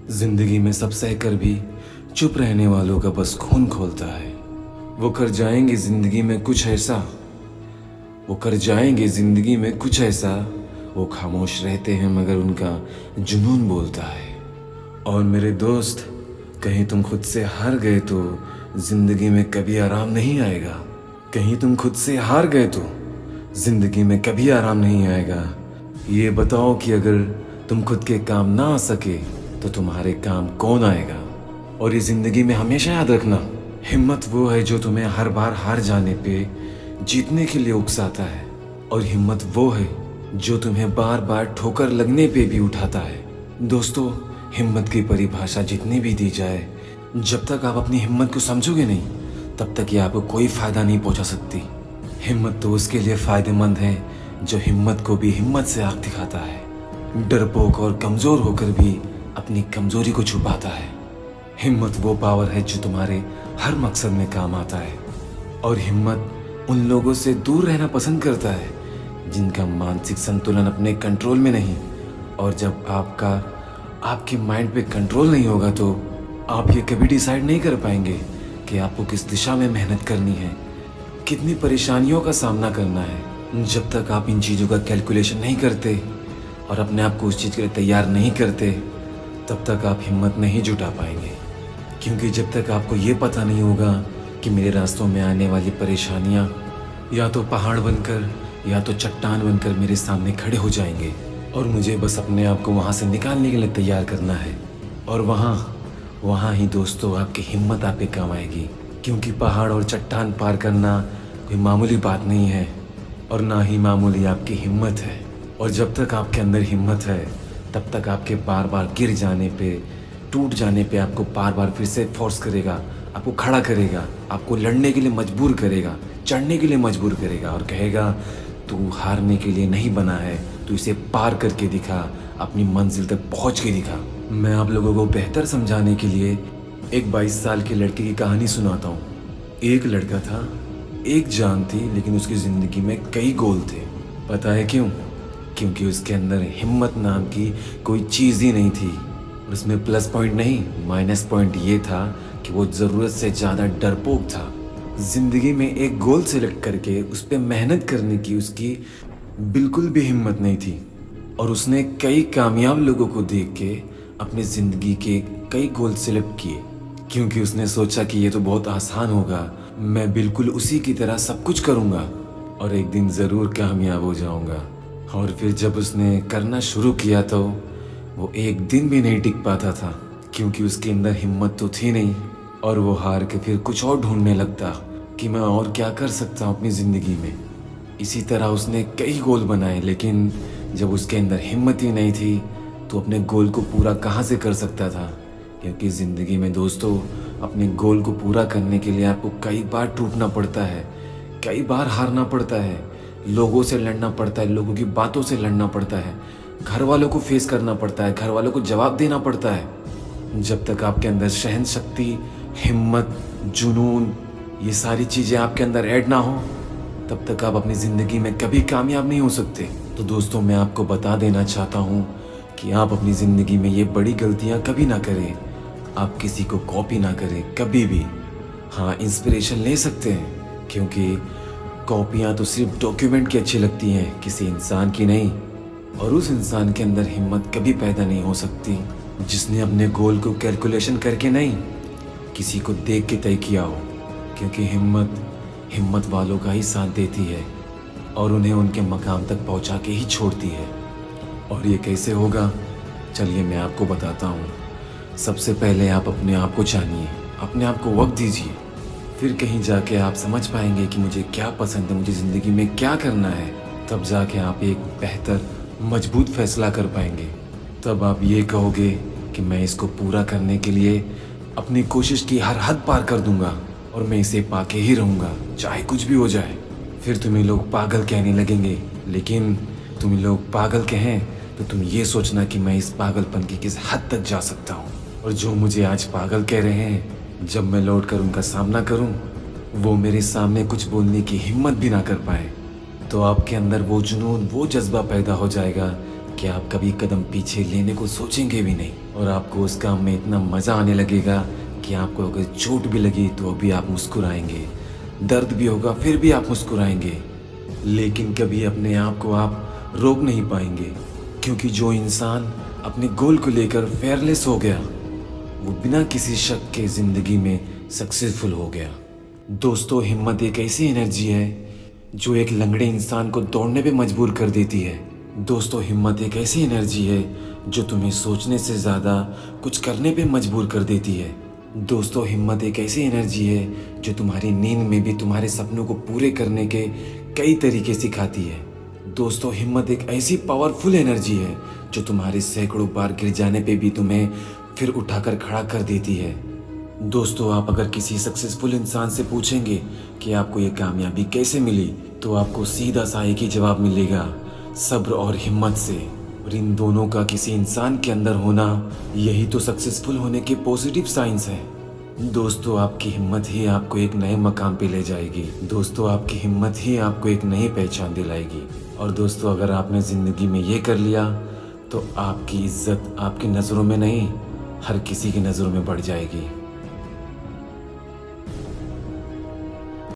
जिंदगी में सब सह कर भी चुप रहने वालों का बस खून खोलता है। वो कर जाएंगे जिंदगी में कुछ ऐसा, वो कर जाएंगे जिंदगी में कुछ ऐसा। वो खामोश रहते हैं मगर उनका जुनून बोलता है। और मेरे दोस्त, कहीं तुम खुद से हार गए तो जिंदगी में कभी आराम नहीं आएगा। कहीं तुम खुद से हार गए तो जिंदगी में कभी आराम नहीं आएगा। ये बताओ कि अगर तुम खुद के काम ना आ सके तो तुम्हारे काम कौन आएगा। और ये जिंदगी में हमेशा याद रखना, हिम्मत वो है जो तुम्हें हर बार हार जाने पे जीतने के लिए उकसाता है, और हिम्मत वो है जो तुम्हें बार बार ठोकर लगने पे भी उठाता है। दोस्तों, हिम्मत की परिभाषा जितनी भी दी जाए, जब तक आप अपनी हिम्मत को समझोगे नहीं तब तक ये आपको कोई फायदा नहीं पहुंचा सकती। हिम्मत तो उसके लिए फायदेमंद है जो हिम्मत को भी हिम्मत से आग दिखाता है, डरपोक और कमजोर होकर भी अपनी कमजोरी को छुपाता है। हिम्मत वो पावर है जो तुम्हारे हर मकसद में काम आता है। और हिम्मत उन लोगों से दूर रहना पसंद करता है जिनका मानसिक संतुलन अपने कंट्रोल में नहीं। और जब आपके माइंड पे कंट्रोल नहीं होगा तो आप ये कभी डिसाइड नहीं कर पाएंगे कि आपको किस दिशा में मेहनत करनी है, कितनी परेशानियों का सामना करना है। जब तक आप इन चीज़ों का कैलकुलेशन नहीं करते और अपने आप को उस चीज़ के लिए तैयार नहीं करते, तब तक आप हिम्मत नहीं जुटा पाएंगे। क्योंकि जब तक आपको ये पता नहीं होगा कि मेरे रास्तों में आने वाली परेशानियाँ या तो पहाड़ बनकर या तो चट्टान बनकर मेरे सामने खड़े हो जाएंगे, और मुझे बस अपने आप को वहाँ से निकालने के लिए तैयार करना है। और वहाँ ही दोस्तों आपकी हिम्मत आप पे काम आएगी। क्योंकि पहाड़ और चट्टान पार करना कोई मामूली बात नहीं है, और ना ही मामूली आपकी हिम्मत है। और जब तक आपके अंदर हिम्मत है तब तक आपके बार बार गिर जाने पे, टूट जाने पे आपको बार बार फिर से फोर्स करेगा, आपको खड़ा करेगा, आपको लड़ने के लिए मजबूर करेगा, चढ़ने के लिए मजबूर करेगा, और कहेगा तू हारने के लिए नहीं बना है, तू इसे पार करके दिखा, अपनी मंजिल तक पहुंच के दिखा। मैं आप लोगों को बेहतर समझाने के लिए एक 22 साल के लड़के की कहानी सुनाता हूँ। एक लड़का था, एक जान थी, लेकिन उसकी ज़िंदगी में कई गोल थे। पता है क्यों? क्योंकि उसके अंदर हिम्मत नाम की कोई चीज़ ही नहीं थी। और उसमें प्लस पॉइंट नहीं, माइनस पॉइंट ये था कि वो ज़रूरत से ज़्यादा डरपोक था। ज़िंदगी में एक गोल सेलेक्ट करके उस पर मेहनत करने की उसकी बिल्कुल भी हिम्मत नहीं थी। और उसने कई कामयाब लोगों को देख के अपनी ज़िंदगी के कई गोल सेलेक्ट किए, क्योंकि उसने सोचा कि ये तो बहुत आसान होगा, मैं बिल्कुल उसी की तरह सब कुछ करूँगा और एक दिन ज़रूर कामयाब हो जाऊँगा। और फिर जब उसने करना शुरू किया तो वो एक दिन भी नहीं टिक पाता था, क्योंकि उसके अंदर हिम्मत तो थी नहीं। और वो हार के फिर कुछ और ढूंढने लगता कि मैं और क्या कर सकता हूँ अपनी ज़िंदगी में। इसी तरह उसने कई गोल बनाए, लेकिन जब उसके अंदर हिम्मत ही नहीं थी तो अपने गोल को पूरा कहाँ से कर सकता था। क्योंकि ज़िंदगी में दोस्तों, अपने गोल को पूरा करने के लिए आपको कई बार टूटना पड़ता है, कई बार हारना पड़ता है, लोगों से लड़ना पड़ता है, लोगों की बातों से लड़ना पड़ता है, घर वालों को फेस करना पड़ता है, घर वालों को जवाब देना पड़ता है। जब तक आपके अंदर सहन शक्ति, हिम्मत, जुनून, ये सारी चीज़ें आपके अंदर ऐड ना हो, तब तक आप अपनी ज़िंदगी में कभी कामयाब नहीं हो सकते। तो दोस्तों, मैं आपको बता देना चाहता हूँ कि आप अपनी ज़िंदगी में ये बड़ी गलतियाँ कभी ना करें। आप किसी को कॉपी ना करें कभी भी। हाँ, इंस्पिरेशन ले सकते हैं, क्योंकि कॉपियाँ तो सिर्फ डॉक्यूमेंट की अच्छी लगती हैं, किसी इंसान की नहीं। और उस इंसान के अंदर हिम्मत कभी पैदा नहीं हो सकती जिसने अपने गोल को कैलकुलेशन करके नहीं, किसी को देख के तय किया हो। क्योंकि हिम्मत वालों का ही साथ देती है और उन्हें उनके मकाम तक पहुंचा के ही छोड़ती है। और ये कैसे होगा, चलिए मैं आपको बताता हूँ। सबसे पहले आप अपने आप को जानिए, अपने आप को वक्त दीजिए, फिर कहीं जाके आप समझ पाएंगे कि मुझे क्या पसंद है, मुझे ज़िंदगी में क्या करना है। तब जाके आप एक बेहतर मजबूत फैसला कर पाएंगे। तब आप ये कहोगे कि मैं इसको पूरा करने के लिए अपनी कोशिश की हर हद पार कर दूंगा और मैं इसे पाके ही रहूँगा, चाहे कुछ भी हो जाए। फिर तुम्हें लोग पागल कहने लगेंगे, लेकिन तुम्हें लोग पागल कहें तो तुम ये सोचना कि मैं इस पागलपन की किस हद तक जा सकता हूँ। और जो मुझे आज पागल कह रहे हैं, जब मैं लौट कर उनका सामना करूँ, वो मेरे सामने कुछ बोलने की हिम्मत भी ना कर पाए, तो आपके अंदर वो जुनून, वो जज्बा पैदा हो जाएगा कि आप कभी कदम पीछे लेने को सोचेंगे भी नहीं, और आपको उस काम में इतना मज़ा आने लगेगा कि आपको अगर चोट भी लगी तो भी आप मुस्कुराएंगे, दर्द भी होगा फिर भी आप मुस्कुराएंगे। लेकिन कभी अपने आप को आप रोक नहीं पाएंगे, क्योंकि जो इंसान अपने गोल को लेकर फेयरलेस हो गया वो बिना किसी शक के ज़िंदगी में सक्सेसफुल हो गया। दोस्तों, हिम्मत एक ऐसी एनर्जी है जो एक लंगड़े इंसान को दौड़ने पे मजबूर कर देती है। दोस्तों, हिम्मत एक ऐसी एनर्जी है जो तुम्हें सोचने से ज़्यादा कुछ करने पे मजबूर कर देती है। दोस्तों, हिम्मत एक ऐसी एनर्जी है जो तुम्हारी नींद में भी तुम्हारे सपनों को पूरे करने के कई तरीके सिखाती है। दोस्तों, हिम्मत एक ऐसी पावरफुल एनर्जी है जो तुम्हारे सैकड़ों बार गिर जाने पे भी तुम्हें फिर उठाकर खड़ा कर देती है। दोस्तों, आप अगर किसी सक्सेसफुल इंसान से पूछेंगे कि आपको ये कामयाबी कैसे मिली, तो आपको सीधा सा एक ही जवाब मिलेगा, सब्र और हिम्मत से। और इन दोनों का किसी इंसान के अंदर होना, यही तो सक्सेसफुल होने के पॉजिटिव साइंस है। दोस्तों, आपकी हिम्मत ही आपको एक नए मकाम पे ले जाएगी। दोस्तों, आपकी हिम्मत ही आपको एक नई पहचान दिलाएगी। और दोस्तों, अगर आपने ज़िंदगी में ये कर लिया तो आपकी इज्जत आपकी नज़रों में नहीं, हर किसी की नज़रों में बढ़ जाएगी।